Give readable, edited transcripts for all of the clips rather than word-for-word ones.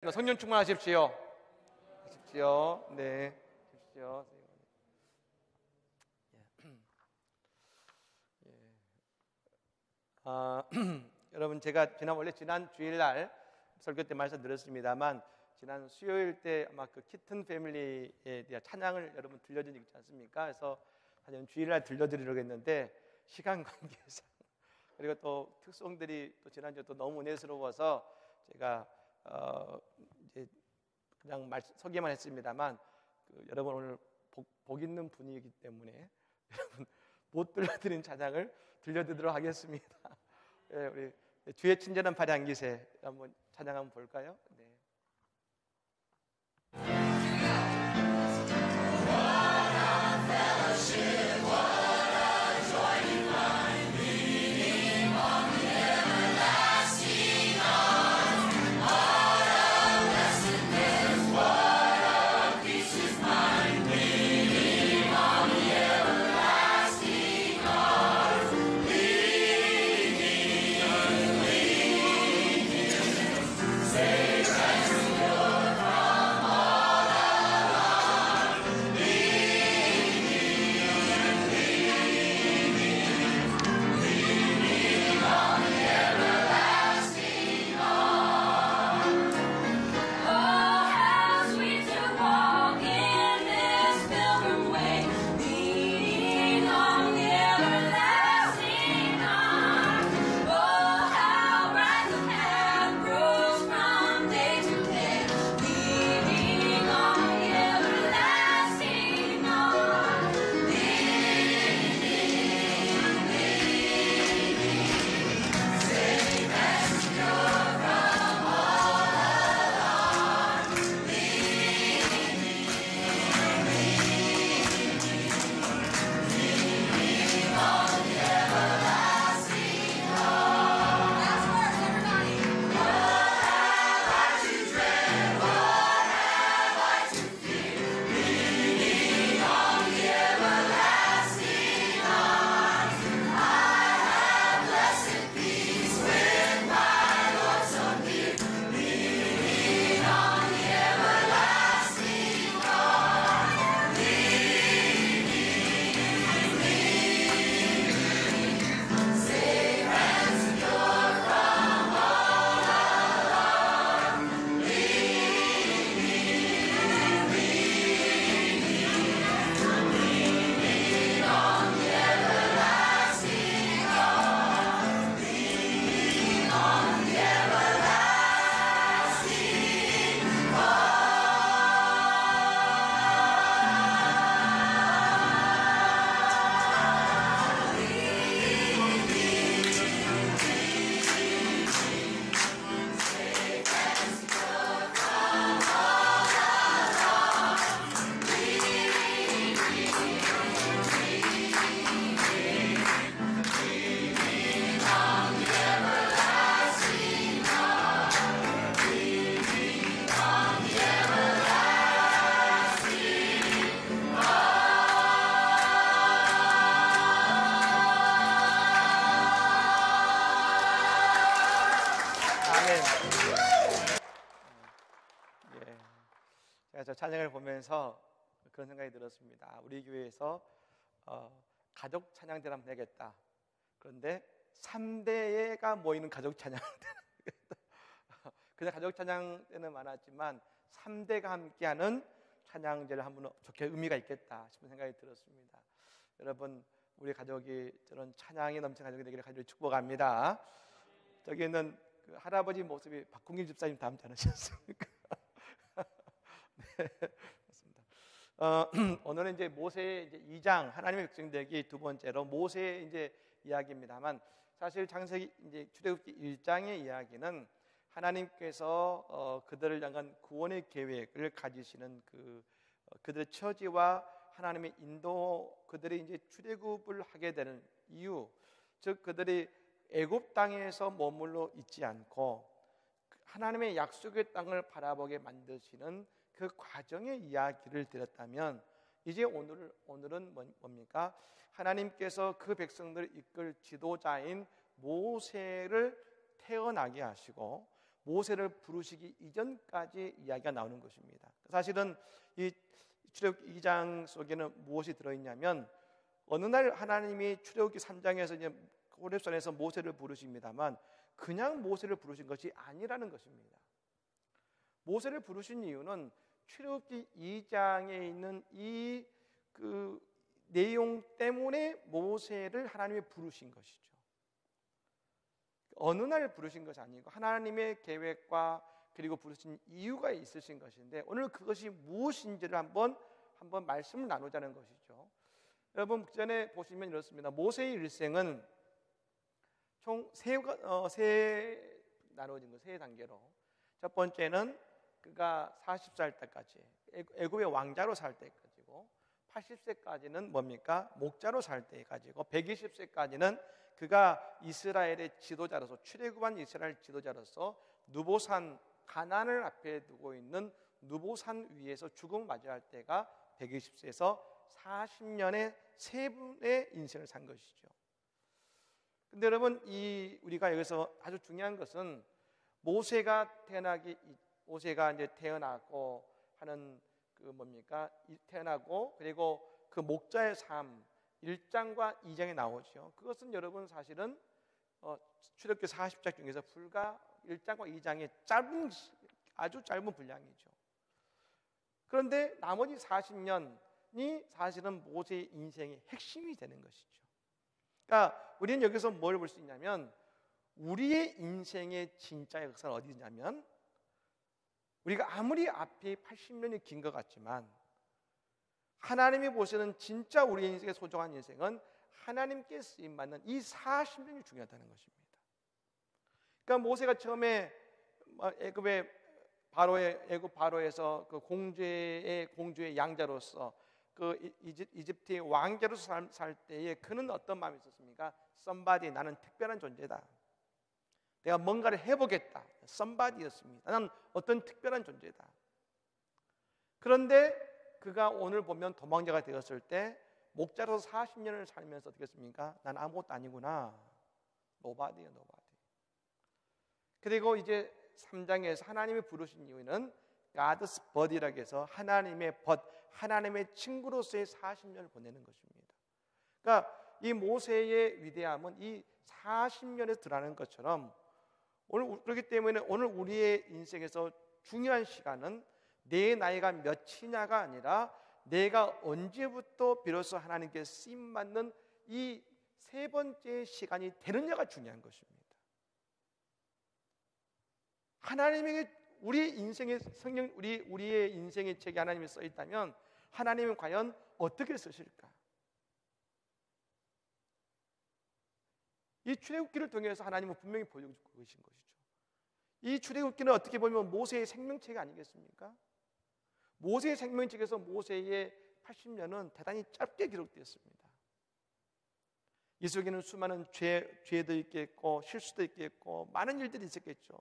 성령 충만하십시오. 하십시오. 네, 하십시오. 여러분, 제가 지난 주일날 설교 때 말씀드렸습니다만, 지난 수요일 때 아마 그 키튼 패밀리에 대한 찬양을 여러분 들려드리지 않습니까? 그래서 사실 주일날 들려드리려고 했는데 시간 관계상 그리고 또 특송들이 또 지난주에 또 너무 은혜스러워서 제가 이제 그냥 소개만 했습니다만, 여러분 오늘 복 있는 분위기이기 때문에 여러분 못 들려드린 찬양을 들려드리도록 하겠습니다. 네, 우리 주의 친절한 발의 안기세 한번 찬양 한번 볼까요? 네. 저 찬양을 보면서 그런 생각이 들었습니다. 우리 교회에서 가족 찬양대를 한번 내겠다. 그런데 3대가 모이는 가족 찬양대를 그냥 가족 찬양대는 많았지만 3대가 함께하는 찬양제를 한번 좋게 의미가 있겠다 싶은 생각이 들었습니다. 여러분, 우리 가족이 저런 찬양이 넘치는 가족이 되기를 간절히 축복합니다. 저기 있는 그 할아버지 모습이 박홍길 집사님 닮지 않으셨습니까? 네, 맞습니다. 오늘은 이제 모세 이제 2장 하나님의 백성 되기 두 번째로 모세의 이제 이야기입니다만, 사실 창세기 이제 출애굽기 1장의 이야기는 하나님께서 그들을 향한 구원의 계획을 가지시는 그들의 처지와 하나님의 인도, 그들이 이제 출애굽을 하게 되는 이유, 즉 그들이 애굽 땅에서 머물러 있지 않고 하나님의 약속의 땅을 바라보게 만드시는 그 과정의 이야기를 드렸다면, 이제 오늘은 뭡니까? 하나님께서 그 백성들을 이끌 지도자인 모세를 태어나게 하시고 모세를 부르시기 이전까지 이야기가 나오는 것입니다. 사실은 이 출애굽기 2장 속에는 무엇이 들어있냐면 어느 날 하나님이 출애굽기 3장에서 이제 호렙산에서 모세를 부르십니다만 그냥 모세를 부르신 것이 아니라는 것입니다. 모세를 부르신 이유는 출애굽기 2장에 있는 이 그 내용 때문에 모세를 하나님이 부르신 것이죠. 어느 날 부르신 것이 아니고 하나님의 계획과 그리고 부르신 이유가 있으신 것인데 오늘 그것이 무엇인지를 한번 말씀을 나누자는 것이죠. 여러분 전에 보시면 이렇습니다. 모세의 일생은 총 세 나눠진 거, 세 단계로. 첫 번째는 그가 40살 때까지 애굽의 왕자로 살 때까지고 80세까지는 뭡니까? 목자로 살 때까지고 120세까지는 그가 이스라엘의 지도자로서 출애굽한 이스라엘 지도자로서 누보산 가나안을 앞에 두고 있는 누보산 위에서 죽음을 맞이할 때가 120세에서 40년의 세 분의 인생을 산 것이죠. 근데 여러분 우리가 여기서 아주 중요한 것은 모세가 이제 태어나고 하는 그 뭡니까? 태어나고 그리고 그 목자의 삶 1장과 2장에 나오죠. 그것은 여러분 사실은 출애굽기 40장 중에서 불과 1장과 2장의 아주 짧은 분량이죠. 그런데 나머지 40년이 사실은 모세의 인생의 핵심이 되는 것이죠. 그러니까 우리는 여기서 뭘 볼 수 있냐면 우리의 인생의 진짜 역사는 어디냐면 우리가 아무리 앞이 80년이 긴 것 같지만 하나님이 보시는 진짜 우리 인생의 소중한 인생은 하나님께 쓰임받는 이 40년이 중요하다는 것입니다. 그러니까 모세가 처음에 애굽 바로에서 그 공주의 양자로서 그 이집트의 왕자로서 살 때에 그는 어떤 마음이 있었습니까? somebody, 나는 특별한 존재다. 내가 뭔가를 해보겠다. somebody였습니다. 나는 어떤 특별한 존재다. 그런데 그가 오늘 보면 도망자가 되었을 때 목자로서 40년을 살면서 어떻게 했습니까? 난 아무것도 아니구나. nobody야, nobody. 그리고 이제 3장에서 하나님이 부르신 이유는 God's buddy라고 해서 하나님의 하나님의 친구로서의 40년을 보내는 것입니다. 그러니까 이 모세의 위대함은 이 40년에서 드러나는 것처럼 그렇기 때문에 오늘 우리의 인생에서 중요한 시간은 내 나이가 몇이냐가 아니라 내가 언제부터 비로소 하나님께 쓰임받는 이 세 번째 시간이 되느냐가 중요한 것입니다. 하나님에게 우리의 인생의 책에 하나님이 써 있다면 하나님은 과연 어떻게 쓰실까? 이 출애굽기를 통해서 하나님은 분명히 보여주고 계신 것이죠. 이 출애굽기는 어떻게 보면 모세의 생명책 아니겠습니까? 모세의 생명책에서 모세의 80년은 대단히 짧게 기록되었습니다. 이 속에는 수많은 죄도 있겠고 실수도 있겠고 많은 일들이 있었겠죠.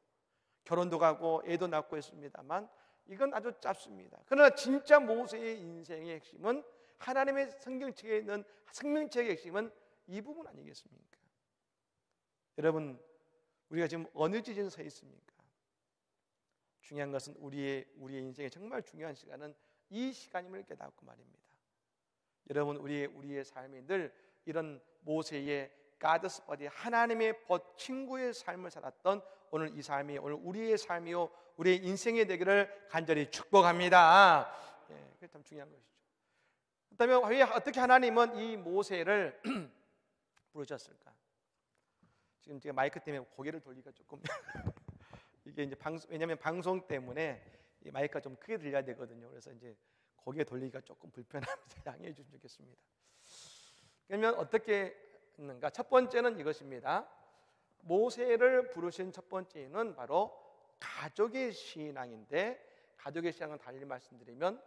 결혼도 가고 애도 낳고 했습니다만 이건 아주 짧습니다. 그러나 진짜 모세의 인생의 핵심은 하나님의 성경책에 있는 생명책의 핵심은 이 부분 아니겠습니까? 여러분 우리가 지금 어느 지점에 서 있습니까? 중요한 것은 우리의 인생의 정말 중요한 시간은 이 시간임을 깨닫고 말입니다. 여러분 우리의 삶이 늘 이런 모세의 God's buddy, 하나님의 친구의 삶을 살았던 오늘 이 삶이 오늘 우리의 삶이요 우리의 인생이 되기를 간절히 축복합니다. 그게 참 중요한 것이죠. 그렇다면 왜 어떻게 하나님은 이 모세를 부르셨을까? 지금 제가 마이크 때문에 고개를 돌리기가 조금 이게 이제 왜냐하면 방송 때문에 이 마이크가 좀 크게 들려야 되거든요. 그래서 이제 고개 돌리기가 조금 불편합니다. 양해해 주시면 좋겠습니다. 그러면 어떻게 했는가? 첫 번째는 이것입니다. 모세를 부르신 첫 번째는 바로 가족의 신앙인데 가족의 신앙은 달리 말씀드리면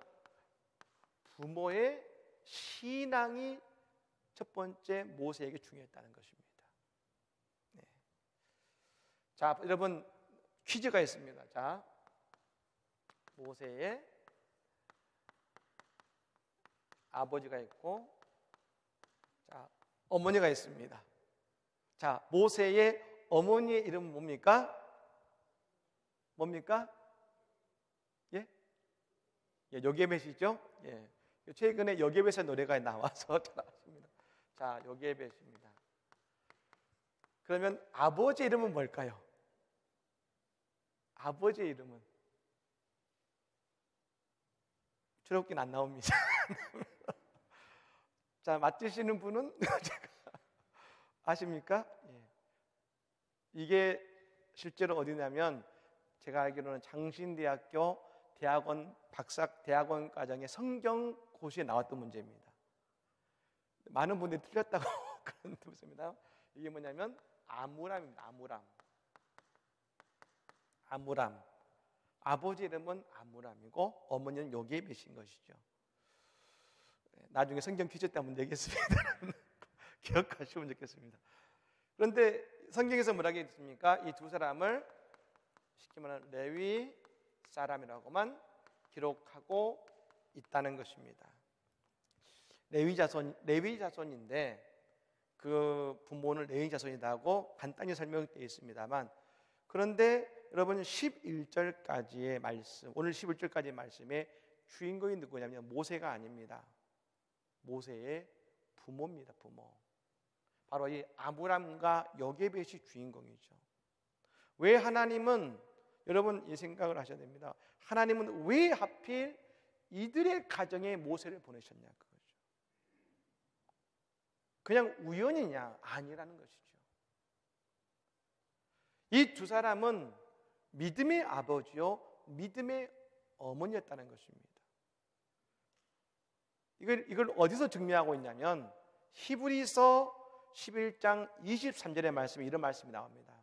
부모의 신앙이 첫 번째 모세에게 중요했다는 것입니다. 네. 자, 여러분 퀴즈가 있습니다. 자, 모세의 아버지가 있고 자, 어머니가 있습니다. 자, 모세의 어머니의 이름은 뭡니까? 뭡니까? 예? 예, 요게벳이죠? 예. 최근에 요게벳의 노래가 나와서 잘 아십니다. 자, 요게벳입니다. 그러면 아버지 이름은 뭘까요? 아버지 이름은 출애굽기는 안 나옵니다. 자, 맞추시는 분은 제가 아십니까? 예. 이게 실제로 어디냐면 제가 알기로는 장신대학교 대학원 대학원 과정의 성경 고시에 나왔던 문제입니다. 많은 분들이 틀렸다고 그런 뜻입니다. 이게 뭐냐면 아므람입니다. 아므람. 아버지 이름은 아므람이고 어머니는 요게벳인 것이죠. 나중에 성경 퀴즈 때 한번 내겠습니다. 기억하시면 좋겠습니다. 그런데 성경에서 뭐라고 했습니까? 이 두 사람을 쉽게 말하면 레위 사람이라고만 기록하고 있다는 것입니다. 레위 자손인데 그 부모는 레위 자손이라고 간단히 설명되어 있습니다만, 그런데 여러분 11절까지의 말씀, 오늘 11절까지의 말씀에 주인공이 누구냐면 모세가 아닙니다. 모세의 부모입니다. 부모. 바로 이 아므람과 요게벳이 주인공이죠. 왜 하나님은, 여러분 이 생각을 하셔야 됩니다. 하나님은 왜 하필 이들의 가정에 모세를 보내셨냐, 그거죠. 그냥 우연이냐? 아니라는 것이죠. 이 두 사람은 믿음의 아버지요 믿음의 어머니였다는 것입니다. 이걸 어디서 증명하고 있냐면 히브리서 11장 23절의 말씀에 이런 말씀이 나옵니다.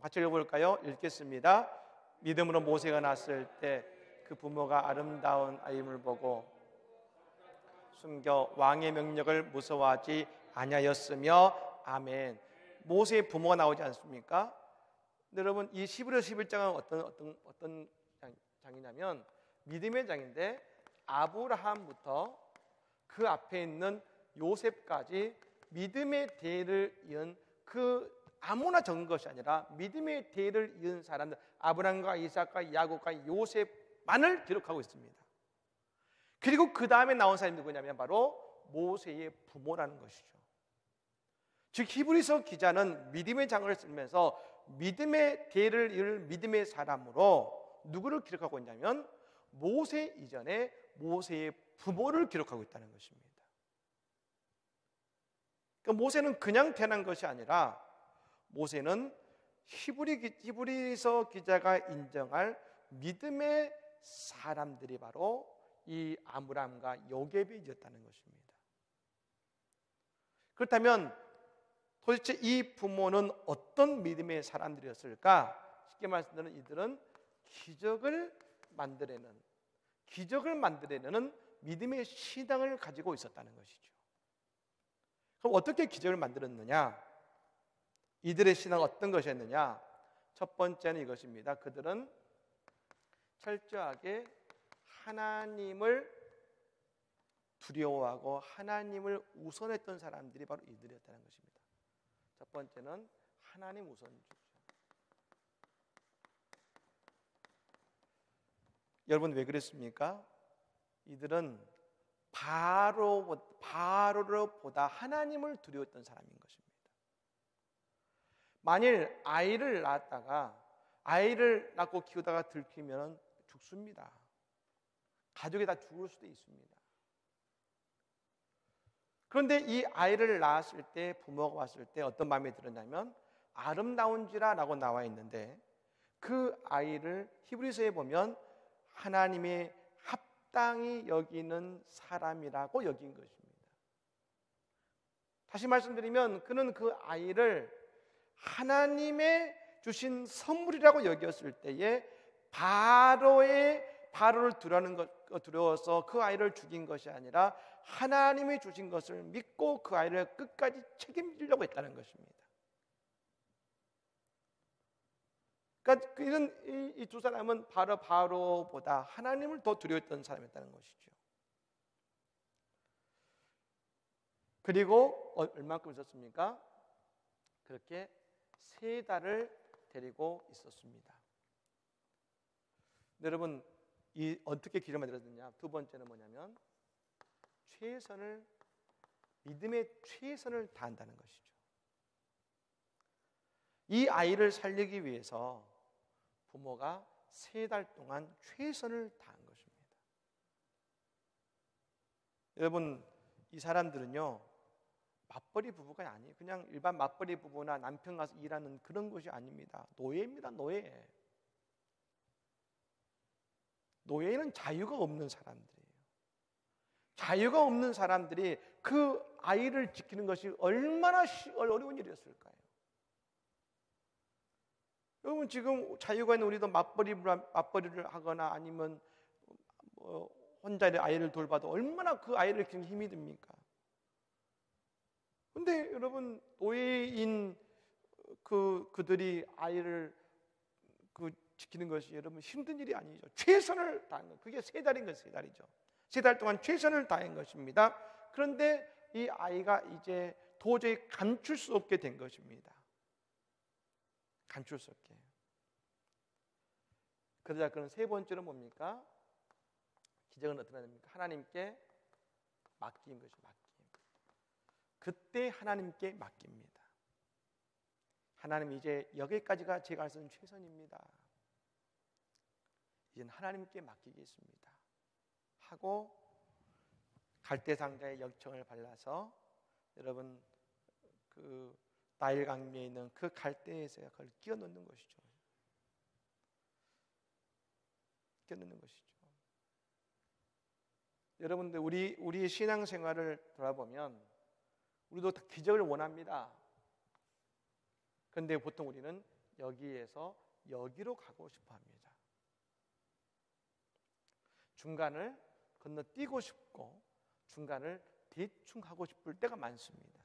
같이 읽어볼까요? 읽겠습니다. 믿음으로 모세가 낳았을 때 그 부모가 아름다운 아임을 보고 숨겨 왕의 명령을 무서워하지 아니하였으며. 아멘. 모세의 부모가 나오지 않습니까? 근데 여러분 이 히브리서 11장은 어떤 장이냐면 믿음의 장인데, 아브라함부터 그 앞에 있는 요셉까지 믿음의 대를 이은 그 아무나 적은 것이 아니라 믿음의 대를 이은 사람들, 아브라함과 이삭과 야곱과 요셉만을 기록하고 있습니다. 그리고 그 다음에 나온 사람이 누구냐면 바로 모세의 부모라는 것이죠. 즉 히브리서 기자는 믿음의 장을 쓰면서 믿음의 대를 이을 믿음의 사람으로 누구를 기록하고 있냐면 모세 이전에 모세의 부모를 기록하고 있다는 것입니다. 그러니까 모세는 그냥 태어난 것이 아니라 모세는 히브리서 기자가 인정할 믿음의 사람들이 바로 이 아므람과 요게벳이었다는 것입니다. 그렇다면 도대체 이 부모는 어떤 믿음의 사람들이었을까? 쉽게 말씀드리면 이들은 기적을 만들어내는 믿음의 신앙을 가지고 있었다는 것이죠. 그럼 어떻게 기적을 만들었느냐? 이들의 신앙은 어떤 것이었느냐? 첫 번째는 이것입니다. 그들은 철저하게 하나님을 두려워하고 하나님을 우선했던 사람들이 바로 이들이었다는 것입니다. 첫 번째는 하나님 우선주의죠. 여러분 왜 그랬습니까? 이들은 바로보다 하나님을 두려워했던 사람인 것입니다. 만일 아이를 낳고 키우다가 들키면 죽습니다. 가족이 다 죽을 수도 있습니다. 그런데 이 아이를 낳았을 때 부모가 왔을 때 어떤 마음이 들었냐면 아름다운지라 라고 나와 있는데, 그 아이를 히브리서에 보면 하나님의 합당히 여기는 사람이라고 여긴 것입니다. 다시 말씀드리면 그는 그 아이를 하나님의 주신 선물이라고 여겼을 때에 바로를 두려워서 그 아이를 죽인 것이 아니라 하나님이 주신 것을 믿고 그 아이를 끝까지 책임지려고 했다는 것입니다. 그러니까 이 두 사람은 바로보다 하나님을 더 두려워했던 사람이었다는 것이죠. 그리고 얼마큼 있었습니까? 그렇게 3달을 데리고 있었습니다. 여러분, 이 어떻게 기를 만들었느냐? 두 번째는 뭐냐면 믿음의 최선을 다한다는 것이죠. 이 아이를 살리기 위해서 부모가 3달 동안 최선을 다한 것입니다. 여러분, 이 사람들은요, 맞벌이 부부가 아니에요. 그냥 일반 맞벌이 부부나 남편 가서 일하는 그런 것이 아닙니다. 노예입니다. 노예. 노예는 자유가 없는 사람들이에요. 자유가 없는 사람들이 그 아이를 지키는 것이 얼마나 어려운 일이었을까요? 여러분, 지금 자유가 있는 우리도 맞벌이를 하거나 아니면 혼자 아이를 돌봐도 얼마나 그 아이를 키우는 힘이 듭니까? 근데 여러분, 노예인 그들이 아이를 지키는 것이 여러분 힘든 일이 아니죠. 최선을 다한 것. 그게 3달인 거예요. 3달이죠. 3달 동안 최선을 다한 것입니다. 그런데 이 아이가 이제 도저히 감출 수 없게 된 것입니다. 감출 수 없게. 그러자 그런 3번째는 뭡니까? 기적은 어떻게 됩니까? 하나님께 맡긴 것이 맡김. 그때 하나님께 맡깁니다. 하나님, 이제 여기까지가 제가 할 수 있는 최선입니다. 이제는 하나님께 맡기겠습니다 하고 갈대상자의 역청을 발라서 여러분 그 나일 강변에 있는 그 갈대에서 그걸 끼워 넣는 것이죠. 끼워 넣는 것이죠. 여러분들, 우리의 신앙생활을 돌아보면 우리도 다 기적을 원합니다. 그런데 보통 우리는 여기에서 여기로 가고 싶어 합니다. 중간을 건너뛰고 싶고 중간을 대충 하고 싶을 때가 많습니다.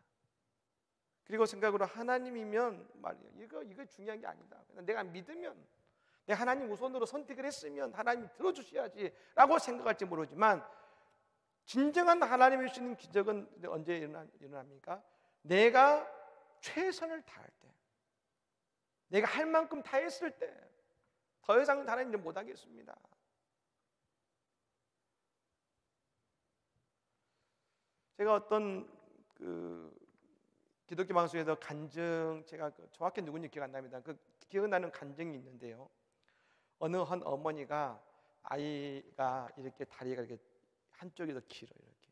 그리고 생각으로 하나님이면 말이에요. 이거 중요한 게 아니다. 내가 믿으면, 내가 하나님 우선으로 선택을 했으면 하나님이 들어주셔야지 라고 생각할지 모르지만, 진정한 하나님이 주시는 기적은 언제 일어납니까? 내가 최선을 다할 때, 내가 할 만큼 다 했을 때, 더 이상 하나님 못하겠습니다. 제가 어떤 기독교 방송에서 간증, 제가 정확히 누군지 기억 안 납니다. 기억나는 간증이 있는데요. 어느 한 어머니가 아이가 이렇게 다리가 이렇게 한쪽이 더 길어요. 이렇게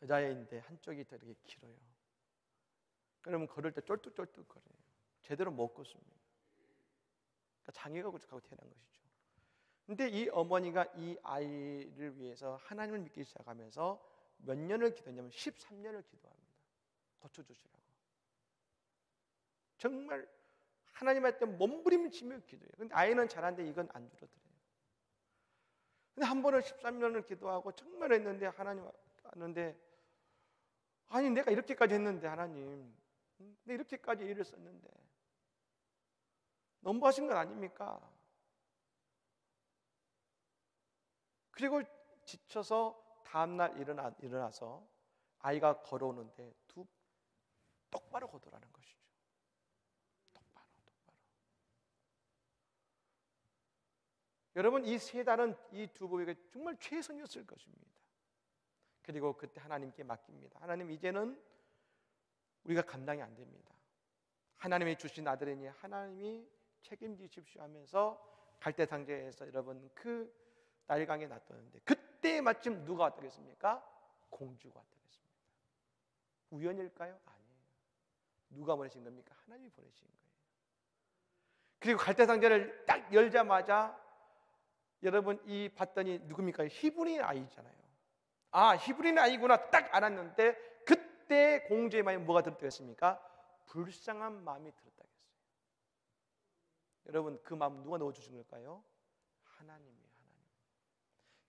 여자애인데 한쪽이 더 이렇게 길어요. 그러면 걸을 때 쫄뚝쫄뚝 거려요. 제대로 못 걷습니다. 그러니까 장애가 가고 태어난 것이죠. 근데 이 어머니가 이 아이를 위해서 하나님을 믿기 시작하면서 몇 년을 기도했냐면 13년을 기도합니다. 고쳐주시라고. 정말 하나님한테 몸부림치며 기도해요. 근데 아이는 잘하는데 이건 안 줄어들어요. 근데 한 번은 13년을 기도하고 정말 했는데 하나님 하는데, 아니 내가 이렇게까지 했는데 하나님, 내가 이렇게까지 일을 썼는데 너무하신 건 아닙니까? 그리고 지쳐서 다음날 일어나서 아이가 걸어오는데 똑바로 걷으라는 것이죠. 똑바로. 여러분, 이 3달은 이 두 부부에게 정말 최선이었을 것입니다. 그리고 그때 하나님께 맡깁니다. 하나님, 이제는 우리가 감당이 안 됩니다. 하나님이 주신 아들이니 하나님이 책임지십시오 하면서 갈대상자에서 여러분 그 나일강에 놔뒀는데, 그때 마침 누가 왔다겠습니까? 공주가 왔다겠습니다. 우연일까요? 아니에요. 누가 보내신 겁니까? 하나님이 보내신 거예요. 그리고 갈대상자를 딱 열자마자 여러분 이 봤더니 누굽니까? 히브리인 아이잖아요. 아, 히브리인 아이구나 딱 알았는데, 그때 공주의 마음에 뭐가 들었다겠습니까? 불쌍한 마음이 들었다겠어요. 여러분, 그 마음 누가 넣어주신 걸까요? 하나님이에요.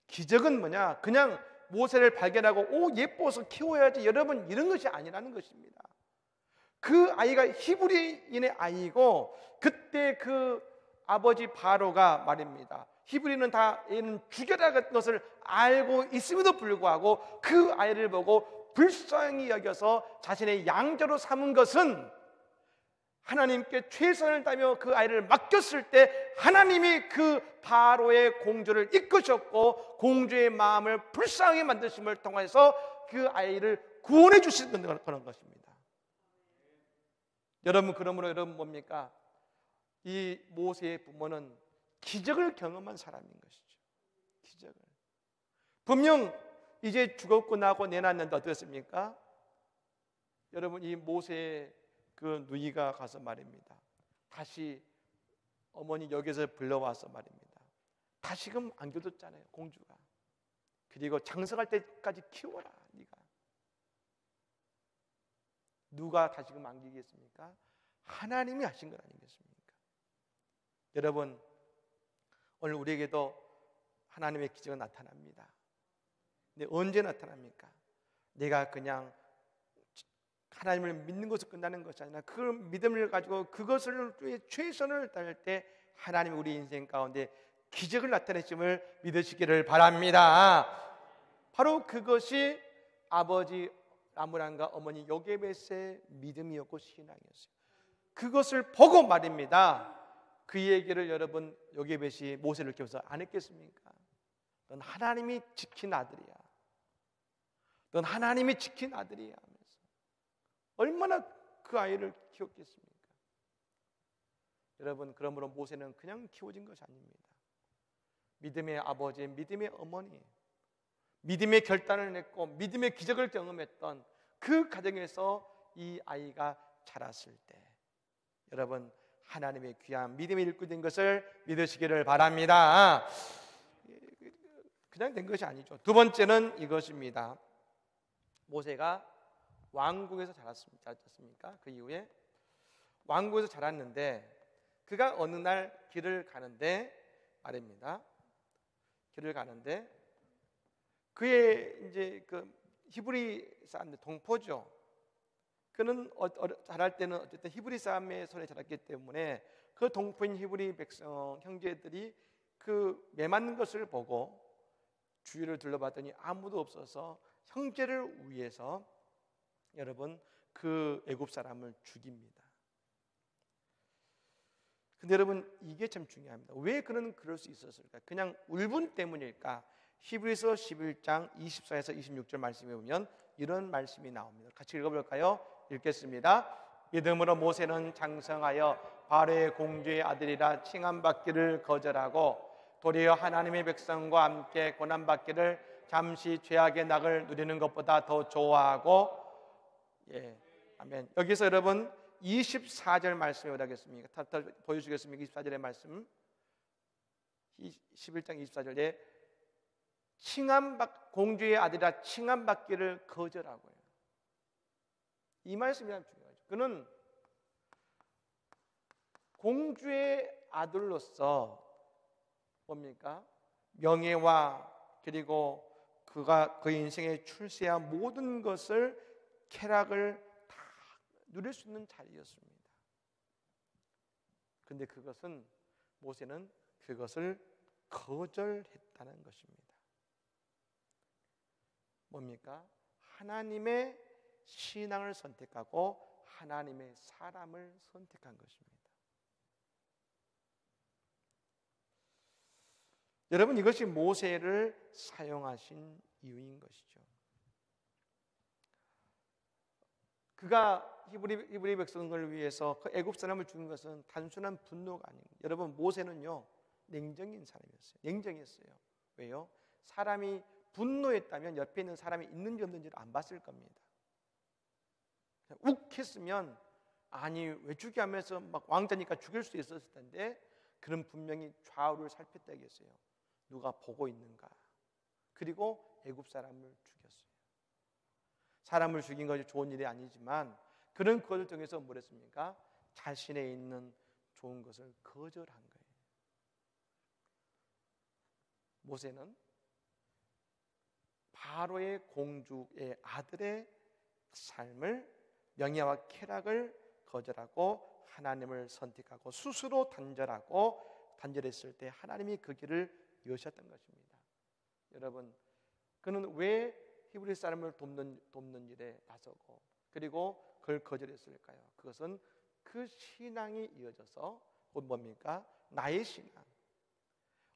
기적은 뭐냐? 그냥 모세를 발견하고 예뻐서 키워야지, 여러분 이런 것이 아니라는 것입니다. 그 아이가 히브리인의 아이고, 그때 그 아버지 바로가 말입니다, 히브리는 다 얘는 죽여라 같은 것을 알고 있음에도 불구하고 그 아이를 보고 불쌍히 여겨서 자신의 양자로 삼은 것은 하나님께 최선을 다하며 그 아이를 맡겼을 때 하나님이 그 바로의 공주를 이끄셨고 공주의 마음을 불쌍하게 만드심을 통해서 그 아이를 구원해 주시는 그런 것입니다. 여러분, 그러므로 여러분 뭡니까? 이 모세의 부모는 기적을 경험한 사람인 것이죠. 기적을. 분명 이제 죽었고 나고 내놨는데 어떻습니까? 여러분, 이 모세의 그 누이가 가서 말입니다. 다시 어머니 여기서 불러와서 말입니다. 다시금 안겨뒀잖아요, 공주가. 그리고 장성할 때까지 키워라, 네가. 누가 다시금 안기겠습니까? 하나님이 하신 것 아니겠습니까? 여러분, 오늘 우리에게도 하나님의 기적은 나타납니다. 근데 언제 나타납니까? 내가 그냥 하나님을 믿는 것으로 끝나는 것이 아니라 그 믿음을 가지고 그것을 최선을 다할 때 하나님이 우리 인생 가운데 기적을 나타내심을 믿으시기를 바랍니다. 바로 그것이 아버지 아므람과 어머니 요게벳의 믿음이었고 신앙이었어요. 그것을 보고 말입니다. 그 얘기를 여러분 요게벳이 모세를 키워서 안 했겠습니까? 넌 하나님이 지킨 아들이야. 넌 하나님이 지킨 아들이야. 얼마나 그 아이를 키웠겠습니까? 여러분, 그러므로 모세는 그냥 키워진 것이 아닙니다. 믿음의 아버지, 믿음의 어머니, 믿음의 결단을 냈고 믿음의 기적을 경험했던 그 가정에서 이 아이가 자랐을 때 여러분, 하나님의 귀한 믿음의 일꾼인 것을 믿으시기를 바랍니다. 그냥 된 것이 아니죠. 두 번째는 이것입니다. 모세가 왕궁에서 자랐습니까? 그 이후에 왕궁에서 자랐는데 그가 어느 날 길을 가는데 말입니다. 길을 가는데 그의 이제 그 히브리 사람들 동포죠. 그는 자랄 때는 어쨌든 히브리 사람의 손에 자랐기 때문에 그 동포인 히브리 백성 형제들이 그 매맞는 것을 보고 주위를 둘러봤더니 아무도 없어서 형제를 위해서 여러분 그 애굽 사람을 죽입니다. 근데 여러분 이게 참 중요합니다. 왜 그럴 수 있었을까? 그냥 울분 때문일까? 히브리서 11장 24에서 26절 말씀에 보면 이런 말씀이 나옵니다. 같이 읽어볼까요? 읽겠습니다. 믿음으로 모세는 장성하여 바로의 공주의 아들이라 칭함받기를 거절하고 도리어 하나님의 백성과 함께 고난받기를 잠시 죄악의 낙을 누리는 것보다 더 좋아하고 아멘. 여기서 여러분 24절 말씀에 오다겠습니까? 보여주겠습니까? 24절의 말씀 11장 24절에 공주의 아들이라 칭함받기를 거절하고 해요. 이 말씀이 참 중요하죠. 그는 공주의 아들로서 뭡니까? 명예와 그리고 그가 그 인생에 출세한 모든 것을 쾌락을 다 누릴 수 있는 자리였습니다. 그런데 모세는 그것을 거절했다는 것입니다. 뭡니까? 하나님의 신앙을 선택하고 하나님의 사람을 선택한 것입니다. 여러분, 이것이 모세를 사용하신 이유인 것이죠. 그가 히브리 백성을 위해서 그 애굽 사람을 죽인 것은 단순한 분노가 아닙니다. 여러분, 모세는요 냉정인 사람이었어요. 냉정했어요. 왜요? 사람이 분노했다면 옆에 있는 사람이 있는지 없는지를 안 봤을 겁니다. 욱했으면 아니 왜 죽여 하면서 막 왕자니까 죽일 수 있었을 텐데 그는 분명히 좌우를 살폈다겠어요. 누가 보고 있는가? 그리고 애굽 사람을 죽였어요. 사람을 죽인 것이 좋은 일이 아니지만 그는 그것을 통해서 뭘 했습니까? 자신에 있는 좋은 것을 거절한 거예요. 모세는 바로의 공주의 아들의 삶을 명예와 쾌락을 거절하고 하나님을 선택하고 스스로 단절했을 때 하나님이 그 길을 여셨던 것입니다. 여러분, 그는 왜 히브리 사람을 돕는 일에 나서고 그리고 그걸 거절했을까요? 그것은 그 신앙이 이어져서 곧 뭡니까? 나의 신앙.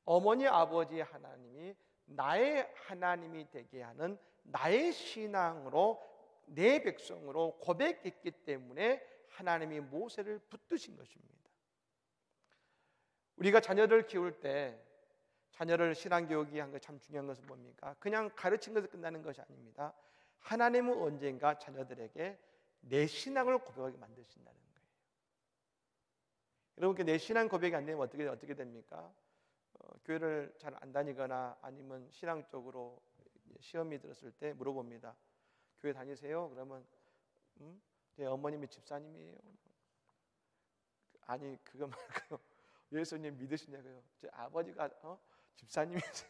어머니 아버지 하나님이 나의 하나님이 되게 하는 나의 신앙으로 내 백성으로 고백했기 때문에 하나님이 모세를 붙드신 것입니다. 우리가 자녀를 키울 때 자녀를 신앙교육이 한 거 참 중요한 것은 뭡니까? 그냥 가르친 것에 끝나는 것이 아닙니다. 하나님은 언젠가 자녀들에게 내 신앙을 고백하게 만드신다는 거예요. 여러분, 내 신앙 고백이 안 되면 어떻게 됩니까? 교회를 잘 안 다니거나 아니면 신앙적으로 시험이 들었을 때 물어봅니다. 교회 다니세요? 그러면 제 어머님이 집사님이에요. 아니, 그거 말고요. 예수님 믿으시냐고요? 제 아버지가 집사님이세요.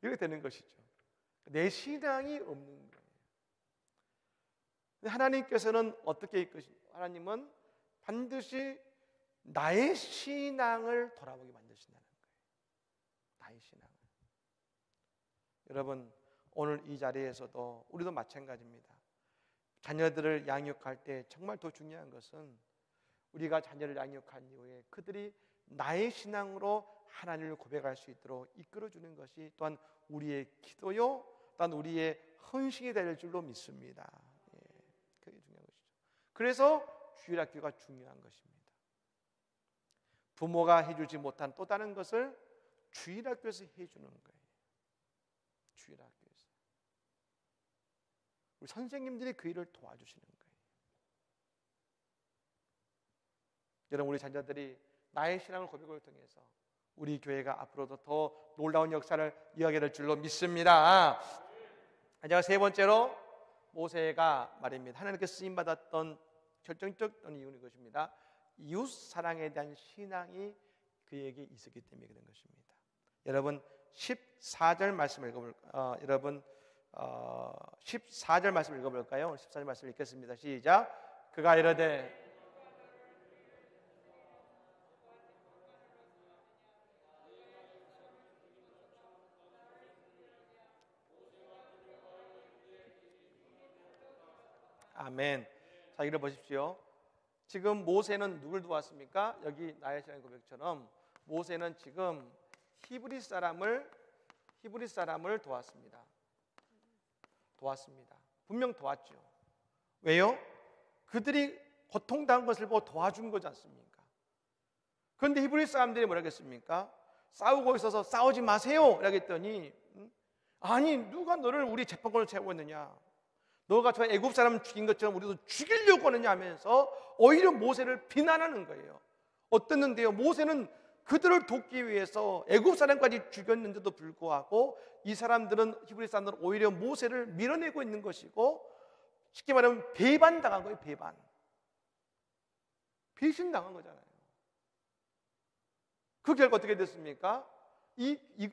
이렇게 되는 것이죠. 내 신앙이 없는 거예요. 하나님께서는 어떻게 이끄십니까? 하나님은 반드시 나의 신앙을 돌아보게 만드신다는 거예요. 나의 신앙을. 여러분, 오늘 이 자리에서도 우리도 마찬가지입니다. 자녀들을 양육할 때 정말 더 중요한 것은 우리가 자녀를 양육한 이후에 그들이 나의 신앙으로 하나님을 고백할 수 있도록 이끌어주는 것이 또한 우리의 기도요, 또한 우리의 헌신이 될 줄로 믿습니다. 그게 중요한 것이죠. 그래서 주일학교가 중요한 것입니다. 부모가 해주지 못한 또 다른 것을 주일학교에서 해주는 거예요. 주일학교에서 우리 선생님들이 그 일을 도와주시는 거예요. 여러분, 우리 자녀들이 나의 신앙을 고백을 통해서 우리 교회가 앞으로도 더 놀라운 역사를 이어가게 될 줄로 믿습니다. 제가 세 번째로 모세가 말입니다. 하나님께 쓰임 받았던 결정적 이유는 것입니다. 이웃 사랑에 대한 신앙이 그에게 있었기 때문에 그런 것입니다. 여러분 14절 말씀 읽어볼까요? 14절 말씀 읽어볼까요? 14절 말씀 읽겠습니다. 시작. 그가 이르되 아멘. 자, 읽어보십시오. 지금 모세는 누굴 도왔습니까? 여기 나의 신앙 고백처럼 모세는 지금 히브리 사람을 도왔습니다. 분명 도왔죠. 왜요? 그들이 고통당한 것을 보고 도와준 거지 않습니까? 그런데 히브리 사람들이 뭐라 했습니까? 싸우고 있어서 싸우지 마세요 라고 했더니 아니, 누가 너를 우리 재판권을 채우고 있느냐? 너가 저 애굽 사람 죽인 것처럼 우리도 죽이려고 하느냐 하면서 오히려 모세를 비난하는 거예요. 어땠는데요? 모세는 그들을 돕기 위해서 애굽 사람까지 죽였는데도 불구하고 이 사람들은, 히브리 사람들은 오히려 모세를 밀어내고 있는 것이고, 쉽게 말하면 배반당한 거예요. 배신당한 거잖아요. 그 결과 어떻게 됐습니까?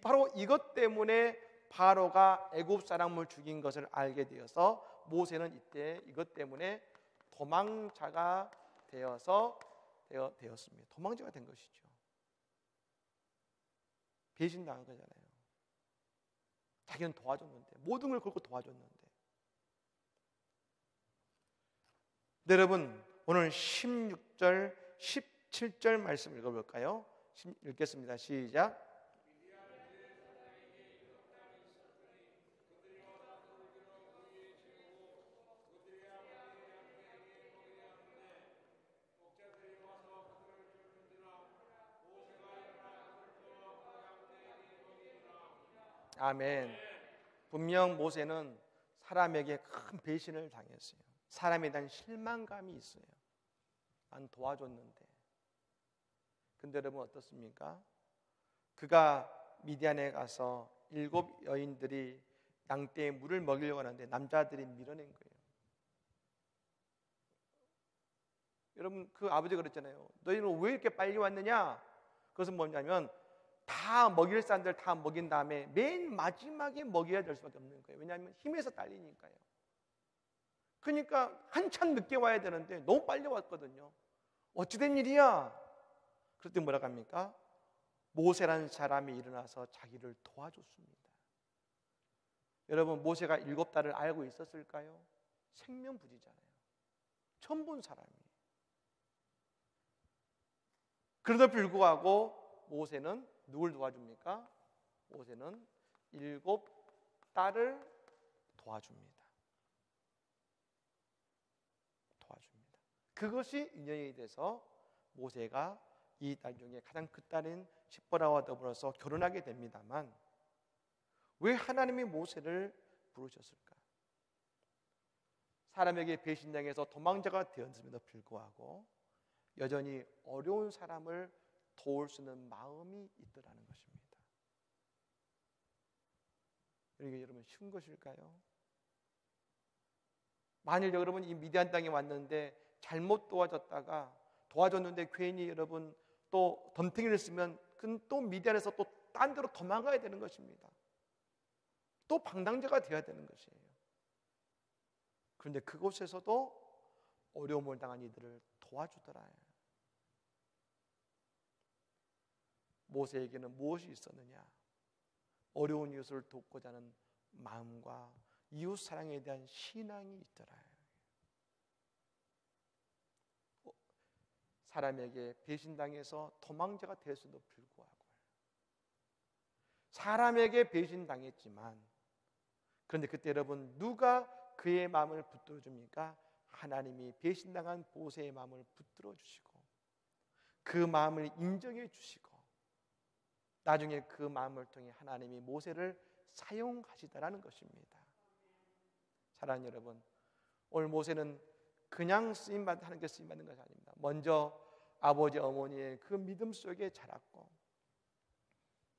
바로 이것 때문에 바로가 애굽 사람을 죽인 것을 알게 되어서 모세는 이때 이것 때문에 도망자가 되었습니다. 도망자가 된 것이죠. 배신당한 거잖아요. 자기는 도와줬는데, 모든 걸 걸고 도와줬는데. 네, 여러분, 오늘 16절, 17절 말씀 읽어볼까요? 읽겠습니다. 시작. 아멘. 분명 모세는 사람에게 큰 배신을 당했어요. 사람에 대한 실망감이 있어요. 난 도와줬는데. 근데 여러분 어떻습니까? 그가 미디안에 가서 7 여인들이 낭대에 물을 먹이려고 하는데 남자들이 밀어낸 거예요. 여러분, 그 아버지가 그랬잖아요. 너희는 왜 이렇게 빨리 왔느냐? 그것은 뭐냐면 다 먹일 사람들 다 먹인 다음에 맨 마지막에 먹여야 될 수밖에 없는 거예요. 왜냐하면 힘에서 딸리니까요. 그러니까 한참 늦게 와야 되는데 너무 빨리 왔거든요. 어찌된 일이야? 그때 뭐라고 합니까? 모세라는 사람이 일어나서 자기를 도와줬습니다. 여러분, 모세가 7달을 알고 있었을까요? 생명부지잖아요. 처음 본 사람이. 그래도 불구하고 모세는 누굴 도와줍니까? 모세는 7 딸을 도와줍니다. 그것이 인연이 돼서 모세가 이 딸 중에 가장 큰 딸인 시보라와 더불어서 결혼하게 됩니다만, 왜 하나님이 모세를 부르셨을까? 사람에게 배신당해서 도망자가 되었음에도 불구하고 여전히 어려운 사람을 도울 수 있는 마음이 있더라는 것입니다. 이게 여러분 쉬운 것일까요? 만일 여러분 이 미디안 땅에 왔는데 잘못 도와줬는데 괜히 여러분 또 덤탱이를 쓰면 그건 또 미디안에서 또 딴 데로 도망가야 되는 것입니다. 또 방랑자가 되어야 되는 것이에요. 그런데 그곳에서도 어려움을 당한 이들을 도와주더라. 모세에게는 무엇이 있었느냐? 어려운 이웃을 돕고자 하는 마음과 이웃 사랑에 대한 신앙이 있더라. 사람에게 배신당해서 도망자가 될 수도 불구하고, 사람에게 배신당했지만, 그런데 그때 여러분 누가 그의 마음을 붙들어 줍니까? 하나님이 배신당한 모세의 마음을 붙들어 주시고 그 마음을 인정해 주시고 나중에 그 마음을 통해 하나님이 모세를 사용하시다라는 것입니다. 사랑하는 여러분, 오늘 모세는 그냥 하나님께 쓰임받는 것이 아닙니다. 먼저 아버지 어머니의 그 믿음 속에 자랐고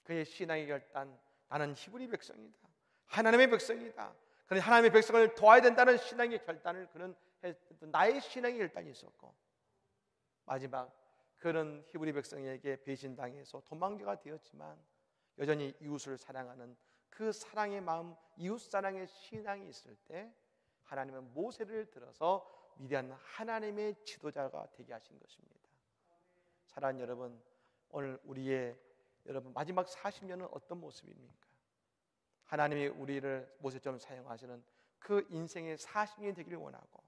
그의 신앙의 결단, 나는 히브리 백성이다, 하나님의 백성이다, 그런데 하나님의 백성을 도와야 된다는 신앙의 결단을 그는 했던 나의 신앙의 결단이 있었고, 마지막 그는 히브리 백성에게 배신당해서 도망자가 되었지만 여전히 이웃을 사랑하는 그 사랑의 마음, 이웃 사랑의 신앙이 있을 때 하나님은 모세를 들어서 위대한 하나님의 지도자가 되게 하신 것입니다. 사랑하는 여러분, 오늘 우리의 여러분 마지막 40년은 어떤 모습입니까? 하나님이 우리를 모세처럼 사용하시는 그 인생의 40년이 되기를 원하고,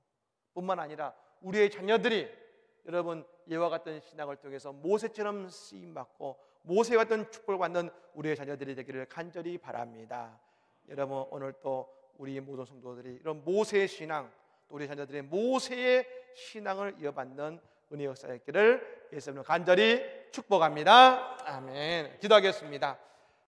뿐만 아니라 우리의 자녀들이 여러분 이와 같은 신앙을 통해서 모세처럼 쓰임받고 모세와 같은 축복을 받는 우리의 자녀들이 되기를 간절히 바랍니다. 여러분 오늘 또 우리 모든 성도들이 이런 모세의 신앙, 또 우리 자녀들의 모세의 신앙을 이어받는 은혜 역사였기를 예수님으로 간절히 축복합니다. 아멘. 기도하겠습니다.